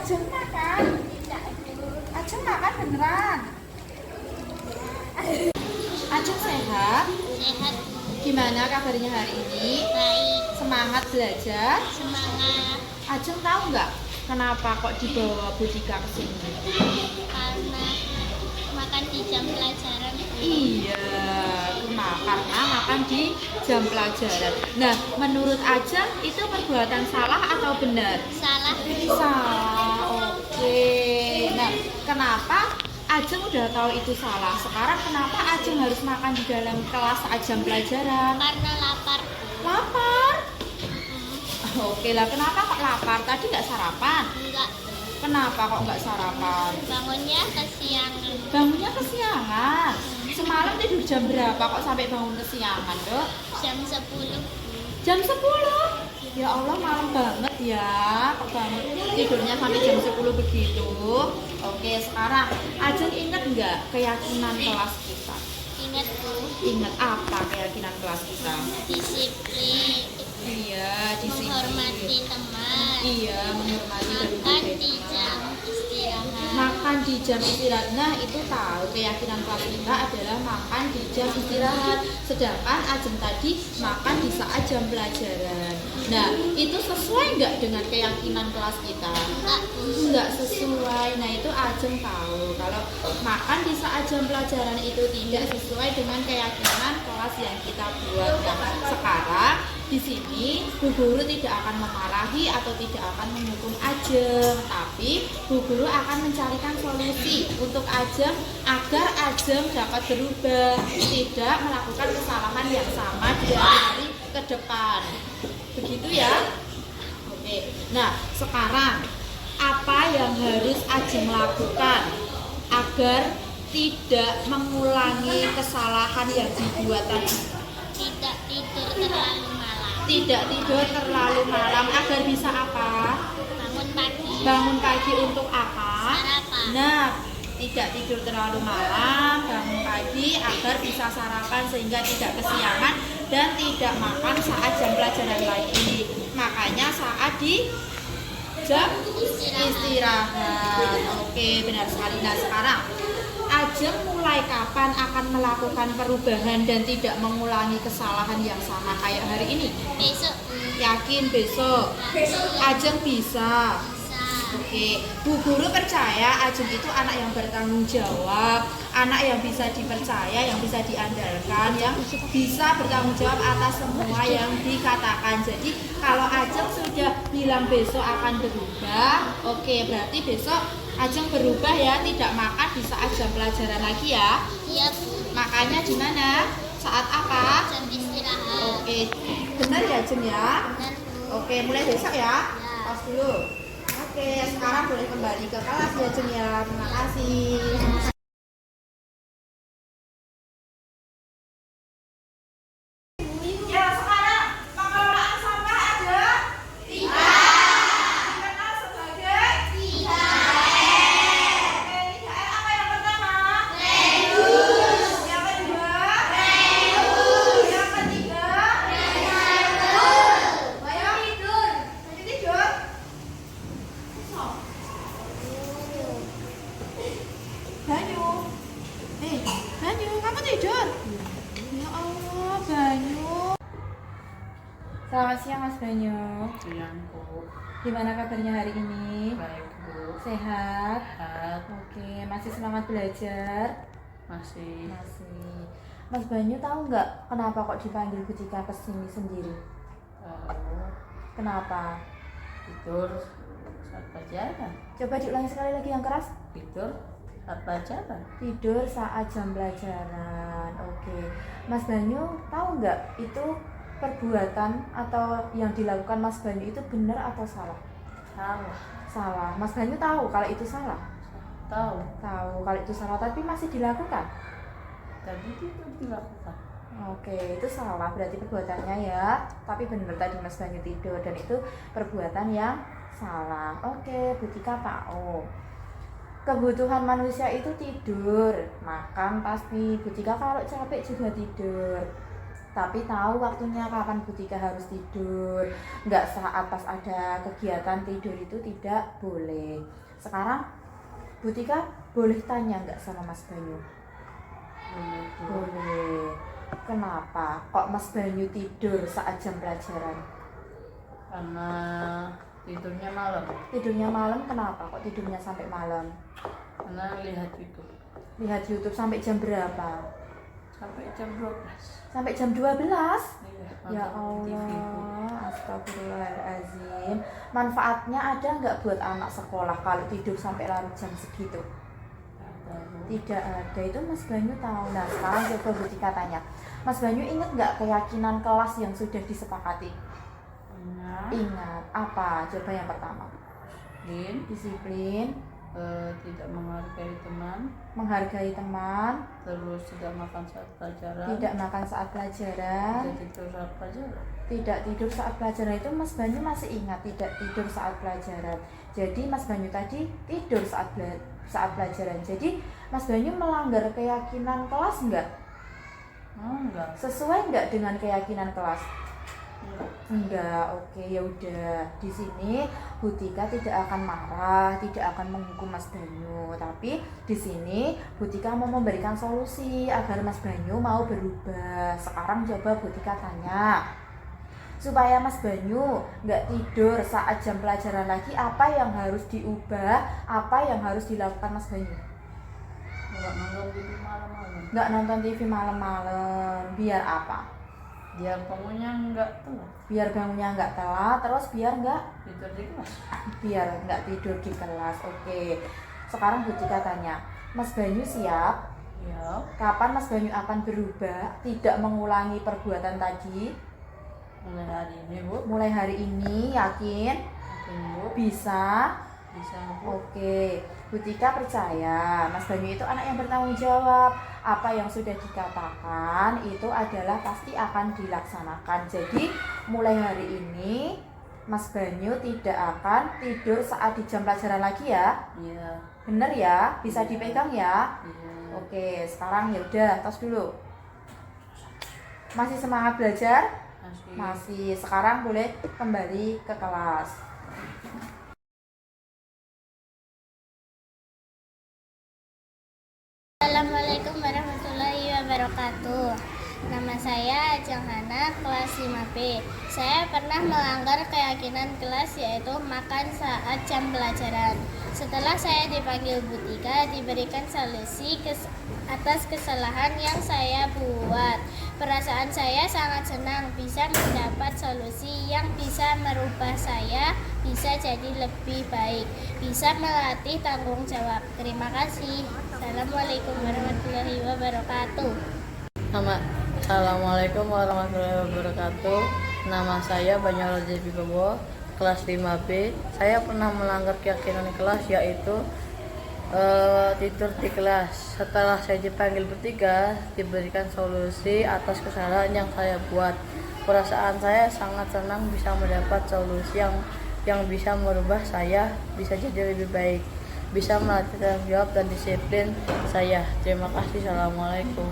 Ajeng makan? Tidak, Bu. Ajeng makan beneran? Ajeng sehat? Sehat, Gimana kabarnya hari ini? baik, Semangat belajar? semangat. Ajeng tahu nggak kenapa kok dibawa Budika ke sini? Karena makan di jam pelajaran, Bu. Iya, karena makan di jam pelajaran. Nah, menurut Ajeng itu perbuatan salah atau benar? Salah, Salah, oke. Nah, kenapa Ajeng udah tahu itu salah? Sekarang kenapa Ajeng harus makan di dalam kelas saat jam pelajaran? karena lapar, Bu. Lapar. Hmm, Oke lah, kenapa kok lapar? Tadi nggak sarapan. enggak, Kenapa kok nggak sarapan? bangunnya kesiangan. Bangunnya kesiangan. Semalam tidur jam berapa kok sampai bangun kesiangan, Dok? Jam 10, Jam 10. Ya Allah, malam banget ya. Kok banget tidurnya sampai jam 10 begitu. Oke, sekarang Ajeng inget nggak keyakinan kelas kita? ingat, Bu. Ingat apa keyakinan kelas kita? Disiplin, Iya, menghormati disiplin. teman, Iya, menghormati dan makan menghargai di teman. jam istirahat. Makan di jam istirahat. Nah, itu tahu keyakinan kelas kita adalah makan di jam istirahat. Sedangkan Ajeng tadi makan di saat jam pelajaran. Nah, itu sesuai nggak dengan keyakinan kelas kita? Enggak, Bu. Nggak sesuai. Nah, itu Ajeng tahu kalau makan di saat jam pelajaran itu tidak sesuai dengan keyakinan kelas yang kita buat. Nah, sekarang di sini Bu Guru tidak akan memarahi atau tidak akan menghukum Ajeng, tapi Bu Guru akan mencarikan solusi untuk Ajeng agar Ajeng dapat berubah, tidak melakukan kesalahan yang sama di hari ke depan. Begitu ya? Oke. Nah, sekarang apa yang harus Ajeng lakukan agar tidak mengulangi kesalahan yang dibuat tadi? Tidak tidur terlalu malam. Tidak tidur terlalu malam agar bisa apa? Bangun pagi. Bangun pagi untuk apa? Sarapan. Nah, tidak tidur terlalu malam, bangun pagi agar bisa sarapan sehingga tidak kesiangan dan tidak makan saat jam pelajaran lagi. Makanya saat di jam istirahat. Oke, benar sekali. Nah, sekarang Ajeng mulai kapan akan melakukan perubahan dan tidak mengulangi kesalahan yang sama kayak hari ini? Besok, Bu. Yakin besok Ajeng bisa? Bisa. Oke, Bu Guru percaya Ajeng itu anak yang bertanggung jawab, anak yang bisa dipercaya, yang bisa diandalkan, yang bisa bertanggung jawab atas semua yang dikatakan. Jadi kalau Ajeng sudah bilang besok akan berubah, oke, berarti besok Ajeng berubah ya, tidak makan di saat jam pelajaran lagi ya. Iya, Bu. Makannya di mana? Saat apa? Jam istirahat. Oke, benar ya Ajeng ya? Benar, Bu. Oke, mulai besok ya. Ya. Pas dulu. Oke, sekarang boleh kembali ke kelas ya, Jeng ya. Terima kasih. Ya, sekarang pengelolaan sampah ada 3. Dikenal sebagai 3R. Oke, 3R apa yang pertama? Reduce. Yang kedua? Reuse. Yang ketiga? Recycle. Bayang tidur. Nanti tidur. Banyu. Banyu, kamu tidur? Ya Allah, Banyu. Selamat siang Mas Banyu. Siang, Bu. Gimana kabarnya hari ini? Baik, Bu. Sehat? Sehat. Oke, masih semangat belajar? Masih Masih. Mas Banyu tahu nggak kenapa kok dipanggil Budika ke sini sendiri? tahu Kenapa? tidur saat pelajaran. Coba diulangi sekali lagi yang keras. Tidur saat pelajaran. Tidur saat jam pelajaran. Oke. Mas Banyu tahu nggak itu perbuatan atau yang dilakukan Mas Banyu itu benar atau salah? Salah. Salah. Mas Banyu tahu kalau itu salah? Tahu. Tahu kalau itu salah tapi masih dilakukan? Tadi itu dilakukan. Oke, itu salah berarti perbuatannya ya. Tapi benar tadi Mas Banyu tidur dan itu perbuatan yang salah. Oke, Budika tahu. Kebutuhan manusia itu tidur, makan pasti. Budika kalau capek juga tidur. tapi tahu waktunya kapan Butika harus tidur. Nggak saat pas ada kegiatan tidur itu tidak boleh. Sekarang Butika boleh tanya nggak sama Mas Banyu? Boleh. Kenapa kok Mas Banyu tidur saat jam pelajaran? Karena tidurnya malam. Tidurnya malam, kenapa kok tidurnya sampai malam? Karena lihat YouTube. Lihat YouTube sampai jam berapa? Sampai jam 12. Sampai jam 12? Iya, Ya nonton TV. Allah, astagfirullahaladzim. Manfaatnya ada nggak buat anak sekolah kalau tidur sampai larut jam segitu? Tidak ada, itu Mas Banyu tahu. Nah sekarang coba Butika tanya, Mas Banyu ingat nggak keyakinan kelas yang sudah disepakati? Ingat, apa? Coba yang pertama. Disiplin, tidak menghargai teman, menghargai teman, terus tidak makan saat pelajaran, tidak makan saat pelajaran, tidak tidur saat pelajaran. tidak tidur saat pelajaran. Itu Mas Banyu masih ingat tidak tidur saat pelajaran. Jadi Mas Banyu tadi tidur saat pelajaran. Jadi Mas Banyu melanggar keyakinan kelas enggak? Enggak. Sesuai enggak dengan keyakinan kelas? Enggak. Enggak. Oke, ya udah. Di sini Butika tidak akan marah, tidak akan menghukum Mas Banyu, tapi di sini Butika mau memberikan solusi agar Mas Banyu mau berubah. Sekarang coba Butika tanya, supaya Mas Banyu nggak tidur saat jam pelajaran lagi, apa yang harus diubah, apa yang harus dilakukan Mas Banyu? Enggak nonton TV malam-malam. Nggak nonton TV malam-malam, biar apa? Biar bangunnya enggak telat. Biar bangunnya nggak telat, terus biar nggak Tidur di kelas. tidur di kelas. Oke, sekarang Butika tanya, Mas Banyu siap? Ya. Kapan Mas Banyu akan berubah, tidak mengulangi perbuatan tadi? Mulai hari ini, Bu. Mulai hari ini, yakin? Yakin, Bu. Bisa? Bisa, Bu. Oke, Butika percaya Mas Banyu itu anak yang bertanggung jawab. Apa yang sudah dikatakan itu adalah pasti akan dilaksanakan. Jadi mulai hari ini Mas Banyu tidak akan tidur saat di jam pelajaran lagi ya. Iya. Bener ya? Bisa dipegang ya? Iya. Oke, sekarang ya udah, tos dulu. Masih semangat belajar? Masih. Sekarang boleh kembali ke kelas. Assalamualaikum warahmatullahi wabarakatuh. Nama saya Ajeng Hana, kelas 5B. Saya pernah melanggar keyakinan kelas, yaitu makan saat jam pelajaran. Setelah saya dipanggil Butika, diberikan solusi atas kesalahan yang saya buat. Perasaan saya sangat senang bisa mendapat solusi yang bisa merubah saya bisa jadi lebih baik, bisa melatih tanggung jawab. Terima kasih. Assalamualaikum warahmatullahi wabarakatuh. Assalamualaikum warahmatullahi wabarakatuh. Nama saya Banyol Wibowo, kelas 5B. Saya pernah melanggar keyakinan kelas, yaitu tidur di kelas. Setelah saya dipanggil bertiga, diberikan solusi atas kesalahan yang saya buat. Perasaan saya sangat senang bisa mendapat solusi yang bisa merubah saya bisa jadi lebih baik, bisa melatih tanggung jawab dan disiplin saya. Terima kasih. Assalamualaikum.